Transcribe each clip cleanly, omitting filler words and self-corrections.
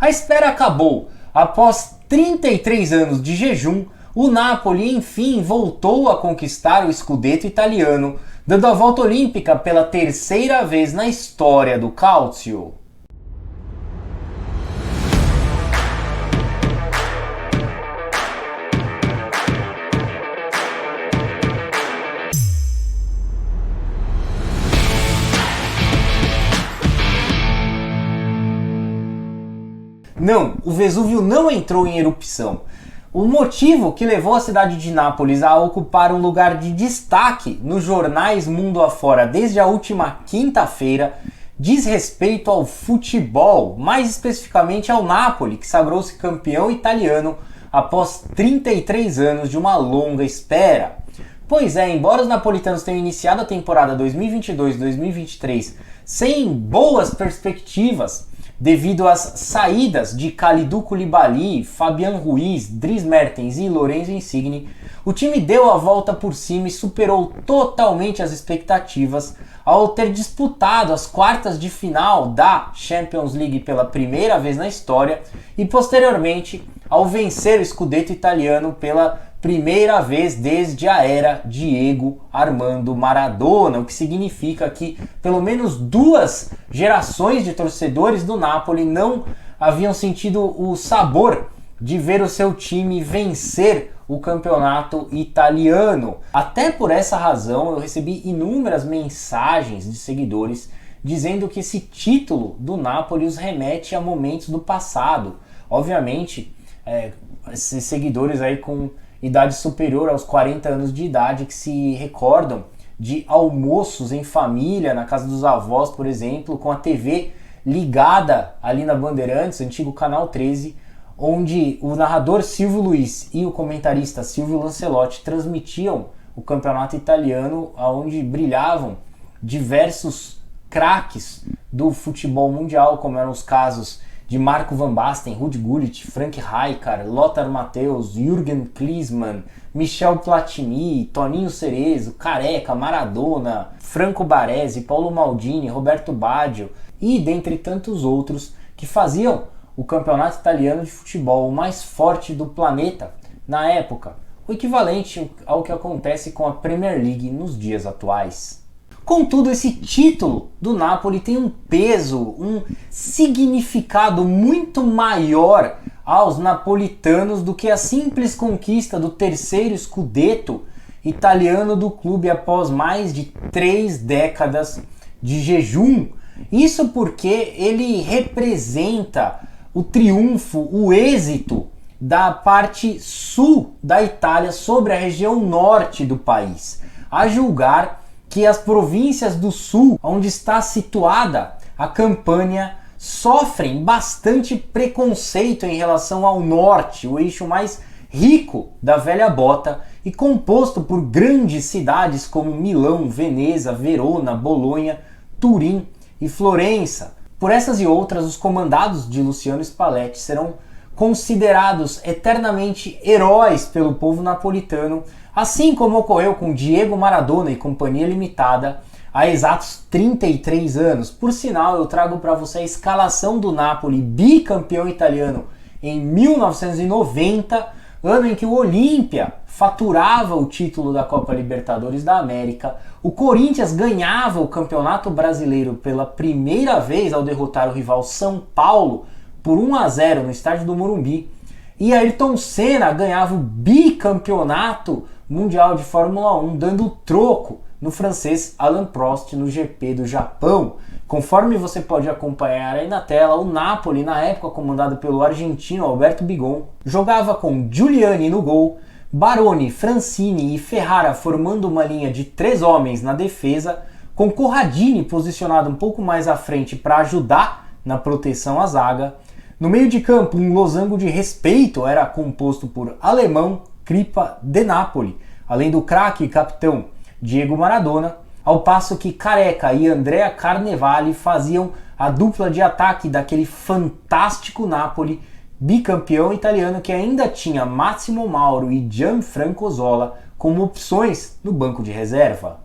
A espera acabou. Após 33 anos de jejum, o Napoli enfim voltou a conquistar o Scudetto italiano, dando a volta olímpica pela terceira vez na história do Calcio. Não, o Vesúvio não entrou em erupção. O motivo que levou a cidade de Nápoles a ocupar um lugar de destaque nos jornais mundo afora desde a última quinta-feira diz respeito ao futebol, mais especificamente ao Napoli, que sagrou-se campeão italiano após 33 anos de uma longa espera. Pois é, embora os napolitanos tenham iniciado a temporada 2022-2023 sem boas perspectivas, devido às saídas de Kalidou Koulibaly, Fabian Ruiz, Dries Mertens e Lorenzo Insigne, o time deu a volta por cima e superou totalmente as expectativas ao ter disputado as quartas de final da Champions League pela primeira vez na história e posteriormente ao vencer o Scudetto italiano pela primeira vez desde a era Diego Armando Maradona, o que significa que pelo menos duas gerações de torcedores do Napoli não haviam sentido o sabor de ver o seu time vencer o campeonato italiano. Até por essa razão eu recebi inúmeras mensagens de seguidores dizendo que esse título do Napoli os remete a momentos do passado. Obviamente, esses seguidores aí com idade superior aos 40 anos de idade que se recordam de almoços em família, na casa dos avós, por exemplo, com a TV ligada ali na Bandeirantes, antigo Canal 13, onde o narrador Silvio Luiz e o comentarista Silvio Lancelotti transmitiam o campeonato italiano, onde brilhavam diversos craques do futebol mundial, como eram os casos de Marco Van Basten, Ruud Gullit, Frank Rijkaard, Lothar Matthäus, Jürgen Klinsmann, Michel Platini, Toninho Cerezo, Careca, Maradona, Franco Baresi, Paulo Maldini, Roberto Baggio e dentre tantos outros que faziam o campeonato italiano de futebol mais forte do planeta na época, o equivalente ao que acontece com a Premier League nos dias atuais. Contudo, esse título do Napoli tem um peso, um significado muito maior aos napolitanos do que a simples conquista do terceiro Scudetto italiano do clube após mais de 3 décadas de jejum. Isso porque ele representa o triunfo, o êxito da parte sul da Itália sobre a região norte do país, a julgar que as províncias do sul, onde está situada a Campânia, sofrem bastante preconceito em relação ao norte, o eixo mais rico da velha bota e composto por grandes cidades como Milão, Veneza, Verona, Bolonha, Turim e Florença. Por essas e outras, os comandados de Luciano Spalletti serão considerados eternamente heróis pelo povo napolitano, assim como ocorreu com Diego Maradona e Companhia Limitada há exatos 33 anos. Por sinal, eu trago para você a escalação do Napoli, bicampeão italiano em 1990, ano em que o Olímpia faturava o título da Copa Libertadores da América, o Corinthians ganhava o Campeonato Brasileiro pela primeira vez ao derrotar o rival São Paulo por 1-0 no estádio do Morumbi, e Ayrton Senna ganhava o bicampeonato mundial de Fórmula 1, dando troco no francês Alain Prost no GP do Japão. Conforme você pode acompanhar aí na tela, o Napoli, na época comandado pelo argentino Alberto Bigon, jogava com Giuliani no gol, Baroni, Francini e Ferrara formando uma linha de 3 homens na defesa, com Corradini posicionado um pouco mais à frente para ajudar na proteção à zaga. No meio de campo, um losango de respeito era composto por Alemão, Crippa, De Napoli, além do craque e capitão Diego Maradona, ao passo que Careca e Andrea Carnevali faziam a dupla de ataque daquele fantástico Napoli, bicampeão italiano que ainda tinha Massimo Mauro e Gianfranco Zola como opções no banco de reserva.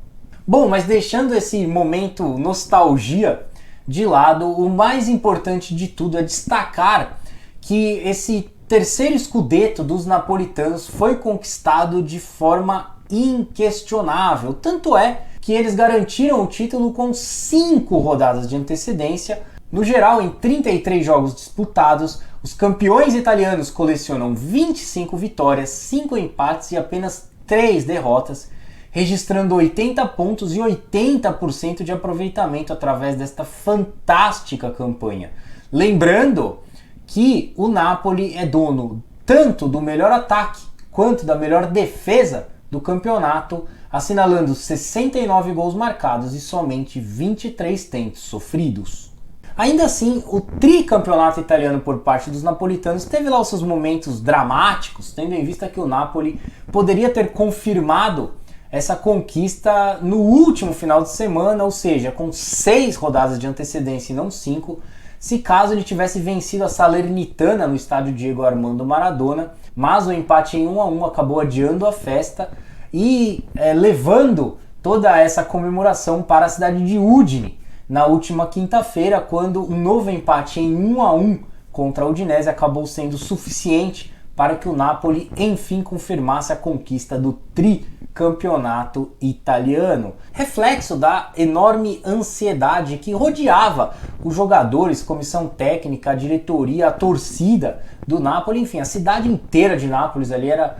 Bom, mas deixando esse momento nostalgia de lado, o mais importante de tudo é destacar que esse terceiro scudetto dos napolitanos foi conquistado de forma inquestionável. Tanto é que eles garantiram o título com 5 rodadas de antecedência. No geral, em 33 jogos disputados, os campeões italianos colecionam 25 vitórias, 5 empates e apenas 3 derrotas, registrando 80 pontos e 80% de aproveitamento através desta fantástica campanha. Lembrando que o Napoli é dono tanto do melhor ataque quanto da melhor defesa do campeonato, assinalando 69 gols marcados e somente 23 tentos sofridos. Ainda assim, o tricampeonato italiano por parte dos napolitanos teve lá os seus momentos dramáticos, tendo em vista que o Napoli poderia ter confirmado essa conquista no último final de semana, ou seja, com 6 rodadas de antecedência e não 5, se caso ele tivesse vencido a Salernitana no estádio Diego Armando Maradona, mas o empate em 1-1 acabou adiando a festa e levando toda essa comemoração para a cidade de Udine na última quinta-feira, quando um novo empate em 1-1 contra a Udinese acabou sendo suficiente para que o Napoli enfim confirmasse a conquista do tricampeonato italiano. Reflexo da enorme ansiedade que rodeava os jogadores, comissão técnica, a diretoria, a torcida do Napoli, enfim, a cidade inteira de Nápoles ali era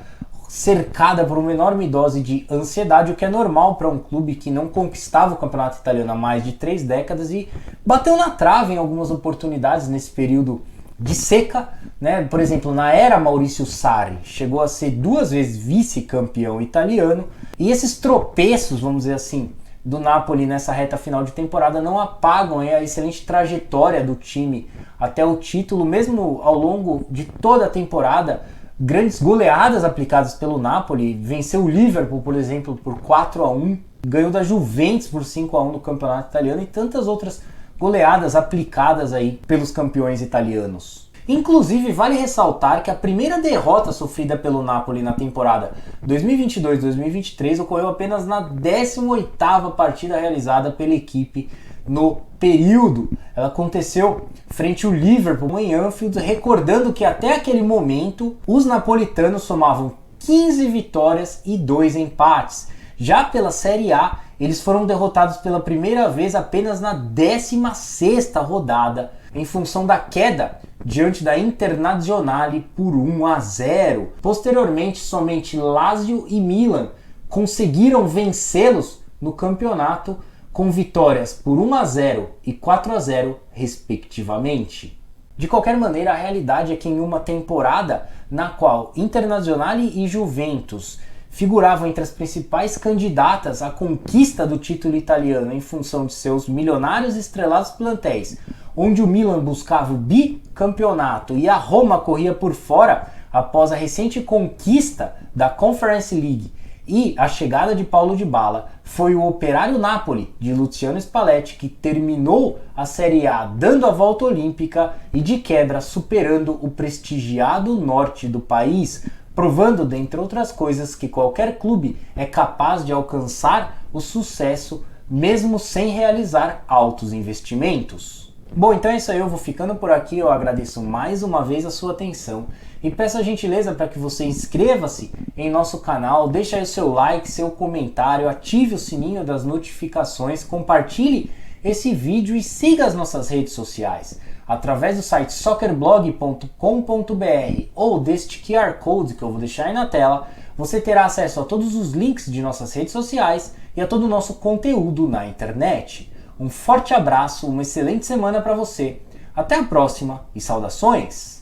cercada por uma enorme dose de ansiedade, o que é normal para um clube que não conquistava o campeonato italiano há mais de 3 décadas e bateu na trave em algumas oportunidades nesse período de seca, né? Por exemplo, na era Maurício Sarri, chegou a ser 2 vezes vice-campeão italiano, e esses tropeços, vamos dizer assim, do Napoli nessa reta final de temporada não apagam a excelente trajetória do time até o título, mesmo ao longo de toda a temporada. Grandes goleadas aplicadas pelo Napoli, venceu o Liverpool, por exemplo, por 4-1, ganhou da Juventus por 5-1 no campeonato italiano e tantas outras goleadas aplicadas aí pelos campeões italianos. Inclusive, vale ressaltar que a primeira derrota sofrida pelo Napoli na temporada 2022-2023 ocorreu apenas na 18ª partida realizada pela equipe no período. Ela aconteceu frente ao Liverpool em Anfield, recordando que até aquele momento os napolitanos somavam 15 vitórias e 2 empates. Já pela Série A, eles foram derrotados pela primeira vez apenas na 16ª rodada, em função da queda diante da Internazionale por 1-0. Posteriormente, somente Lazio e Milan conseguiram vencê-los no campeonato, com vitórias por 1-0 e 4-0, respectivamente. De qualquer maneira, a realidade é que em uma temporada na qual Internazionale e Juventus figuravam entre as principais candidatas à conquista do título italiano em função de seus milionários e estrelados plantéis, onde o Milan buscava o bicampeonato e a Roma corria por fora após a recente conquista da Conference League e a chegada de Paulo Dybala, foi o Operário Napoli de Luciano Spalletti que terminou a Série A dando a volta olímpica e de quebra superando o prestigiado norte do país, provando, dentre outras coisas, que qualquer clube é capaz de alcançar o sucesso mesmo sem realizar altos investimentos. Bom, então é isso aí, eu vou ficando por aqui, eu agradeço mais uma vez a sua atenção e peço a gentileza para que você inscreva-se em nosso canal, deixe aí o seu like, seu comentário, ative o sininho das notificações, compartilhe esse vídeo e siga as nossas redes sociais. Através do site soccerblog.com.br ou deste QR Code que eu vou deixar aí na tela, você terá acesso a todos os links de nossas redes sociais e a todo o nosso conteúdo na internet. Um forte abraço, uma excelente semana para você. Até a próxima e saudações!